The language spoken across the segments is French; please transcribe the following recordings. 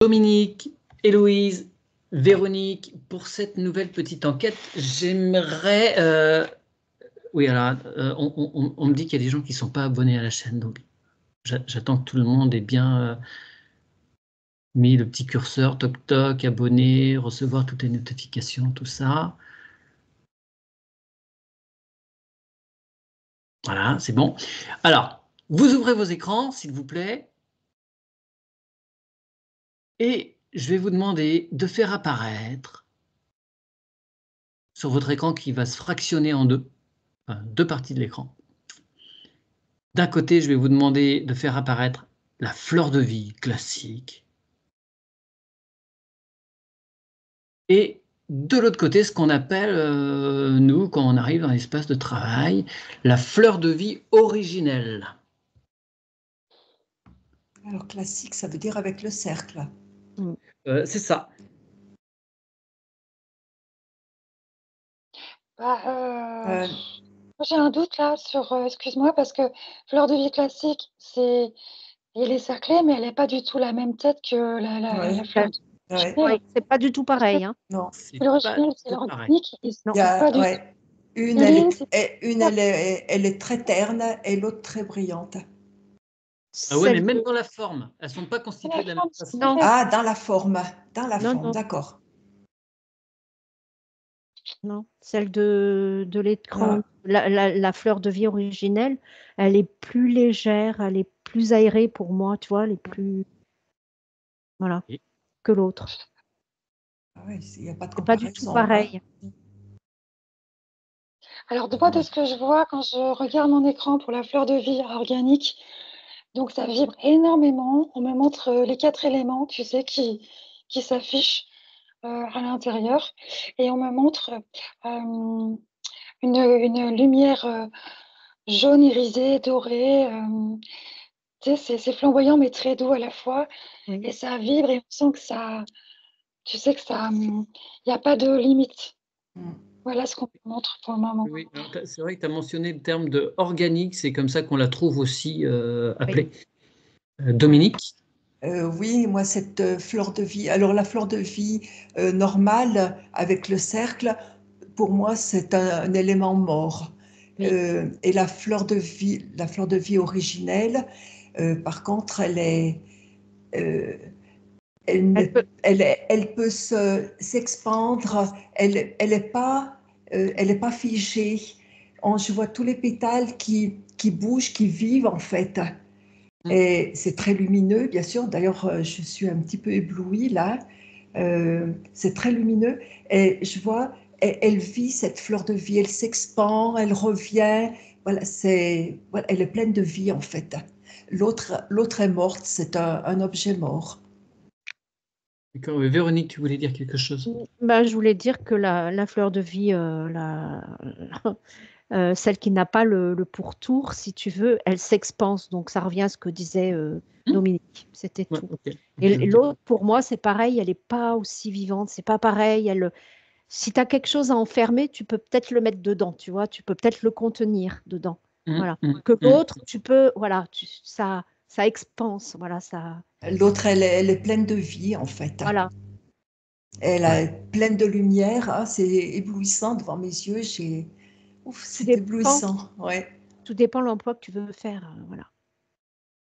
Dominique, Héloïse, Véronique, pour cette nouvelle petite enquête, j'aimerais... oui, alors, on me dit qu'il y a des gens qui ne sont pas abonnés à la chaîne, donc j'attends que tout le monde ait bien mis le petit curseur, toc toc, abonné, recevoir toutes les notifications, tout ça. Voilà, c'est bon. Alors, vous ouvrez vos écrans, s'il vous plaît. Et je vais vous demander de faire apparaître sur votre écran qui va se fractionner en deux, enfin, deux parties de l'écran. D'un côté, je vais vous demander de faire apparaître la fleur de vie classique. Et de l'autre côté, ce qu'on appelle, nous, quand on arrive dans l'espace de travail, la fleur de vie originelle. Alors, classique, ça veut dire avec le cercle. C'est ça. J'ai un doute là sur, excuse-moi, parce que fleur de vie classique, elle est cerclée, mais elle n'est pas du tout la même tête que la fleur de vie originelle. C'est pas du tout pareil. Hein. Non. L'original, c'est l'organique. Une, elle est très terne et l'autre très brillante. Ah ouais, mais même dans la forme, elles ne sont pas constituées de la même façon. Non. Ah, dans la forme, d'accord. Non, celle de l'écran, la fleur de vie originelle, elle est plus légère, elle est plus aérée pour moi, tu vois, elle est plus... Voilà, que l'autre. Ah ouais, il n'y a pas de comparaison. C'est pas du tout pareil. Alors, de ce que je vois quand je regarde mon écran pour la fleur de vie organique, donc ça vibre énormément. On me montre les 4 éléments, tu sais, qui s'affichent à l'intérieur. Et on me montre une lumière jaune irisée, dorée. Tu sais, c'est flamboyant, mais très doux à la fois. Oui. Et ça vibre et on sent que ça... Tu sais que ça... Il n'y a pas de limite. Voilà ce qu'on me montre pour le moment. Oui, c'est vrai que tu as mentionné le terme de organique, c'est comme ça qu'on la trouve aussi appelée. Oui. Dominique? Oui, moi, cette fleur de vie, alors la fleur de vie normale avec le cercle, pour moi, c'est un élément mort. Oui. Et la fleur de vie originelle, par contre, elle peut s'expandre, elle est pas figée. Je vois tous les pétales qui bougent, qui vivent en fait. Et c'est très lumineux, bien sûr. D'ailleurs, je suis un petit peu éblouie là. C'est très lumineux. Et je vois, elle vit cette fleur de vie. Elle s'expand, elle revient. Voilà, elle est pleine de vie en fait. L'autre est morte. C'est un objet mort. D'accord. Véronique, tu voulais dire quelque chose? Je voulais dire que la fleur de vie, celle qui n'a pas le pourtour, si tu veux, elle s'expanse. Donc, ça revient à ce que disait Dominique. C'était tout. Okay. Et l'autre, pour moi, c'est pareil. Elle n'est pas aussi vivante. C'est pas pareil. Si tu as quelque chose à enfermer, tu peux peut-être le mettre dedans. Tu vois, tu peux peut-être le contenir dedans. Voilà. Que l'autre, tu peux, voilà, ça expanse. Voilà, ça. L'autre, elle est pleine de vie, en fait. Voilà. Elle est pleine de lumière. Ah, c'est éblouissant devant mes yeux. C'est éblouissant. Ouais. Tout dépend de l'emploi que tu veux faire. Voilà.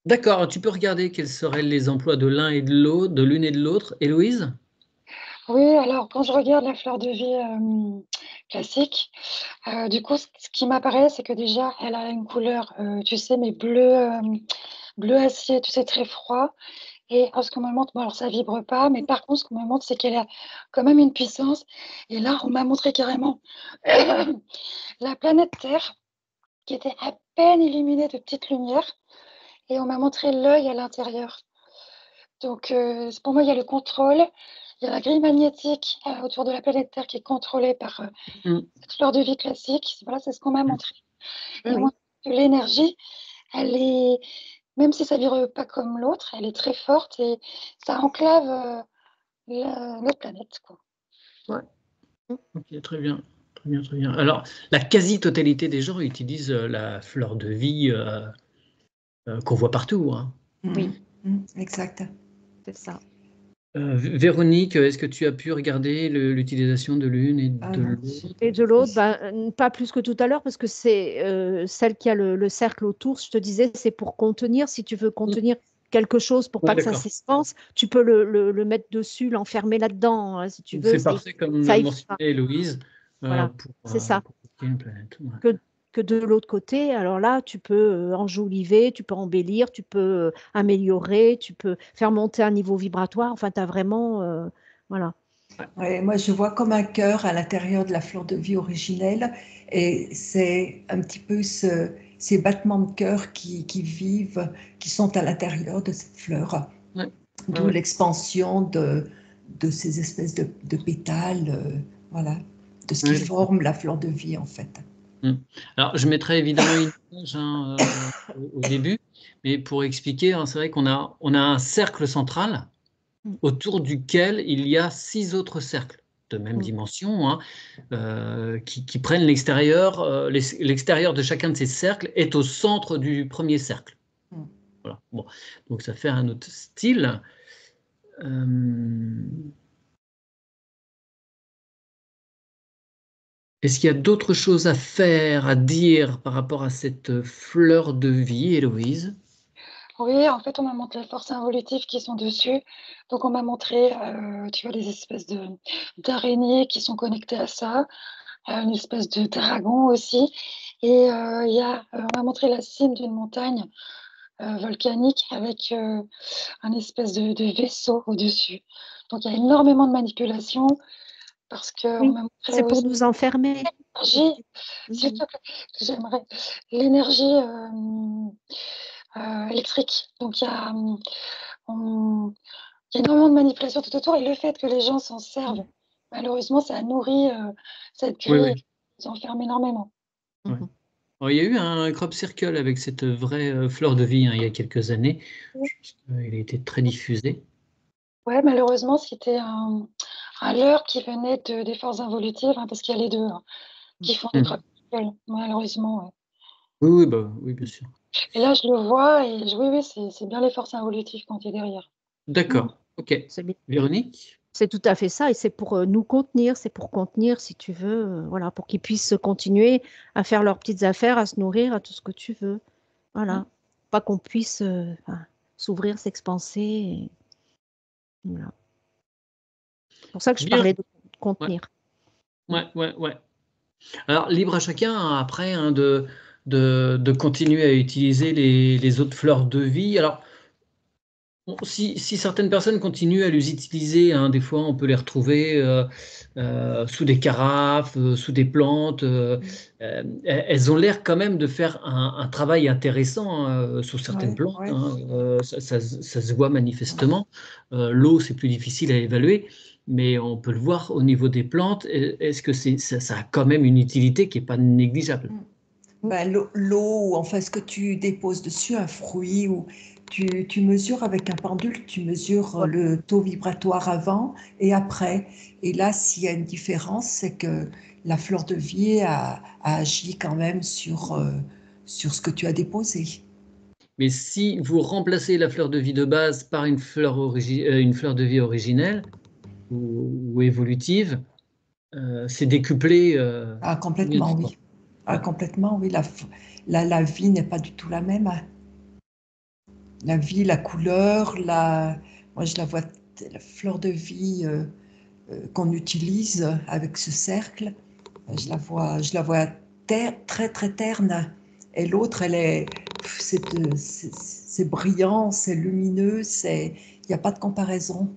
D'accord. Tu peux regarder quels seraient les emplois de l'un et de l'autre, de l'une et de l'autre. Héloïse? Oui, alors quand je regarde la fleur de vie classique, du coup, ce qui m'apparaît, c'est que déjà, elle a une couleur, tu sais, mais bleu acier, tu sais, très froid. Et ce qu'on me montre, bon, alors ça vibre pas, mais par contre, ce qu'on me montre, c'est qu'elle a quand même une puissance. Et là, on m'a montré carrément la planète Terre, qui était à peine illuminée de petites lumières. Et on m'a montré l'œil à l'intérieur. Donc, pour moi, il y a le contrôle. Il y a la grille magnétique autour de la planète Terre qui est contrôlée par cette fleur de vie classique. Voilà, c'est ce qu'on m'a montré. Et moi, l'énergie, elle est, même si ça ne vibre pas comme l'autre, elle est très forte et ça enclave notre planète, quoi. Ouais. Ok, très bien. Très bien, très bien. Alors, la quasi-totalité des gens utilisent la fleur de vie qu'on voit partout. Hein. Oui. Exact. C'est ça. Véronique, est-ce que tu as pu regarder l'utilisation de l'une et de non. l'autre? Et de l'autre, pas plus que tout à l'heure, parce que c'est celle qui a le cercle autour. Je te disais, c'est pour contenir. Si tu veux contenir quelque chose pour Ouais, pas que ça d'accord. s'expanse, tu peux le mettre dessus, l'enfermer là-dedans, hein, si tu Donc veux. c'est parfait, comme Ça le évitera. mentionnait Héloïse, Voilà, c'est ça. pour protéger une planète. Ouais. Que de l'autre côté, alors là, tu peux enjoliver, tu peux embellir, tu peux améliorer, tu peux faire monter un niveau vibratoire. Enfin, tu as vraiment. Voilà. Ouais, moi, je vois comme un cœur à l'intérieur de la fleur de vie originelle, et c'est un petit peu ces battements de cœur qui vivent, qui sont à l'intérieur de cette fleur, Ouais. d'où l'expansion de ces espèces de pétales, voilà, de ce qui Ouais, d'accord. forme la fleur de vie en fait. Alors, je mettrai évidemment une image au début, mais pour expliquer, hein, c'est vrai on a un cercle central autour duquel il y a 6 autres cercles de même dimension, hein, qui prennent l'extérieur. L'extérieur de chacun de ces cercles est au centre du premier cercle. Voilà. Bon. Donc ça fait un autre style. Est-ce qu'il y a d'autres choses à faire, à dire par rapport à cette fleur de vie, Héloïse? Oui, en fait, on m'a montré les forces involutives qui sont dessus. Donc, on m'a montré, tu vois, des espèces d'araignées qui sont connectées à ça, une espèce de dragon aussi. Et on m'a montré la cime d'une montagne volcanique avec un espèce de vaisseau au-dessus. Donc, il y a énormément de manipulation parce qu'on Oui, m'a montré c'est pour aussi nous enfermer. l'énergie, surtout que j'aimerais l'énergie électrique. Donc, il y a énormément de manipulation tout autour, et le fait que les gens s'en servent, malheureusement, ça nourrit cette Oui, grille oui. qui nous enferme énormément. Ouais. Alors, il y a eu un crop circle avec cette vraie fleur de vie, hein, il y a quelques années. Je pense qu'il a été très diffusé. Ouais, malheureusement, c'était un leurre qui venait des forces involutives, hein, parce qu'il y a les deux qui font des crop circles, malheureusement. Ouais. Oui, oui, bien sûr. Et là, je le vois, et oui, c'est bien les forces involutives quand tu es derrière. D'accord, ok. C'est bien. Véronique? C'est tout à fait ça, et c'est pour nous contenir, c'est pour contenir, si tu veux, voilà, pour qu'ils puissent continuer à faire leurs petites affaires, à se nourrir, à tout ce que tu veux. Voilà. Pas qu'on puisse s'ouvrir, s'expanser. Voilà. C'est pour ça que je Bien. parlais de Ouais, contenir. ouais. Alors, libre à chacun, hein, après, hein, de continuer à utiliser les autres fleurs de vie. Alors, si certaines personnes continuent à les utiliser, hein, des fois on peut les retrouver sous des carafes, sous des plantes. Elles ont l'air quand même de faire un travail intéressant, hein, sous certaines plantes. Ouais. Hein, ça se voit manifestement. L'eau, c'est plus difficile à évaluer, mais on peut le voir au niveau des plantes. Est-ce que ça a quand même une utilité qui n'est pas négligeable? Ben, l'eau, ou enfin ce que tu déposes dessus, un fruit, ou tu mesures avec un pendule, tu mesures le taux vibratoire avant et après. Et là, s'il y a une différence, c'est que la fleur de vie a agi quand même sur ce que tu as déposé. Mais si vous remplacez la fleur de vie de base par une fleur de vie originelle ou évolutive, c'est décuplé. Ah, Combien de complètement, fois? oui. Ah, complètement, oui. La vie n'est pas du tout la même, hein. La vie, la couleur, moi je la vois, la fleur de vie qu'on utilise avec ce cercle, je la vois très très terne. Et l'autre, c'est brillant, c'est lumineux, il n'y a pas de comparaison.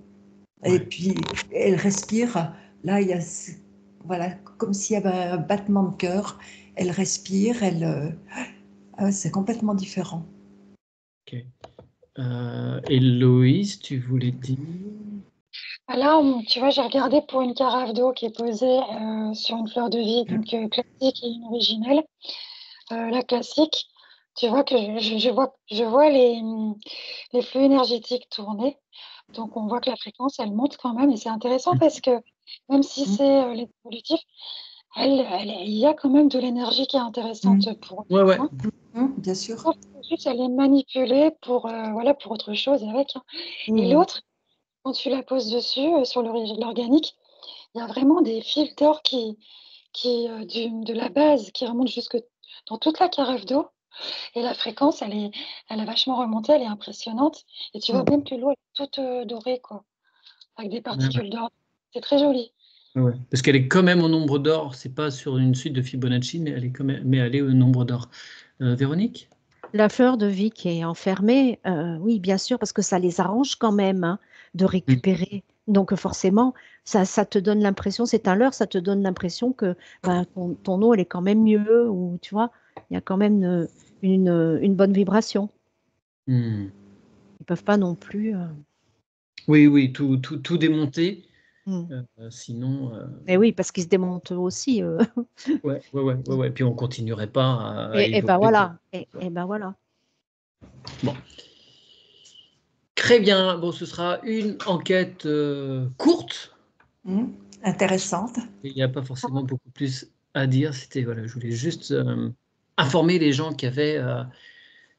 Et Ouais. puis elle respire. Là, il y a, voilà, comme s'il y avait un battement de cœur. Elle respire, c'est complètement différent. Ok. Héloïse, tu voulais dire? Là, tu vois, j'ai regardé pour une carafe d'eau qui est posée sur une fleur de vie, donc classique et une originelle. La classique, tu vois que je vois les flux énergétiques tourner. Donc, on voit que la fréquence, elle monte quand même. Et c'est intéressant parce que même si c'est l'évolutif, il y a quand même de l'énergie qui est intéressante pour eux. Ouais. Hein. Bien sûr. Sauf que juste, elle est manipulée pour autre chose avec. Hein. Et l'autre, quand tu la poses dessus, sur l'organique, il y a vraiment des fils d'or de la base qui remontent jusque dans toute la carafe d'eau. Et la fréquence, elle a vachement remonté, elle est impressionnante. Et tu vois même que l'eau est toute dorée, quoi, avec des particules d'or. C'est très joli. Ouais. Parce qu'elle est quand même au nombre d'or. C'est pas sur une suite de Fibonacci, mais elle est au nombre d'or. Véronique? La fleur de vie qui est enfermée, oui, bien sûr, parce que ça les arrange quand même hein, de récupérer. Donc forcément, ça te donne l'impression, c'est un leurre, ça te donne l'impression que ben, ton eau, elle est quand même mieux, ou tu vois, il y a quand même une bonne vibration. Ils ne peuvent pas non plus. Oui, tout démonter. Sinon. Et oui, parce qu'ils se démontent aussi. Ouais. Puis on continuerait pas à et ben évoluer. voilà. Et ben voilà. Bon. Très bien. Bon, ce sera une enquête courte. Intéressante. Il n'y a pas forcément beaucoup plus à dire. C'était je voulais juste informer les gens qu'il y avait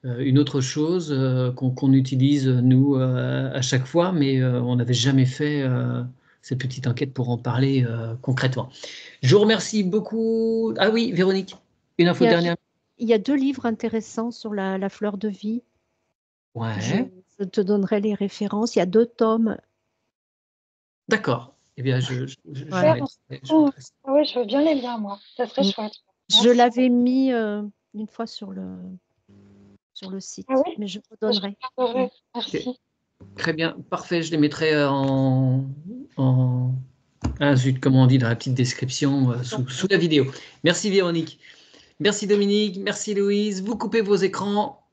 une autre chose qu'on utilise nous à chaque fois, mais on n'avait jamais fait cette petite enquête pour en parler concrètement. Je vous remercie beaucoup. Ah oui, Véronique, une info dernière. Il y a 2 livres intéressants sur la fleur de vie. Ouais. Je te donnerai les références. Il y a 2 tomes. D'accord. Eh bien, je oui, je veux bien les liens, moi. Ça serait chouette. Je l'avais mis une fois sur le site, mais je vous donnerai. Merci. Très bien, parfait. Je les mettrai zut, comment on dit, dans la petite description sous la vidéo. Merci Véronique. Merci Dominique. Merci Louise. Vous coupez vos écrans.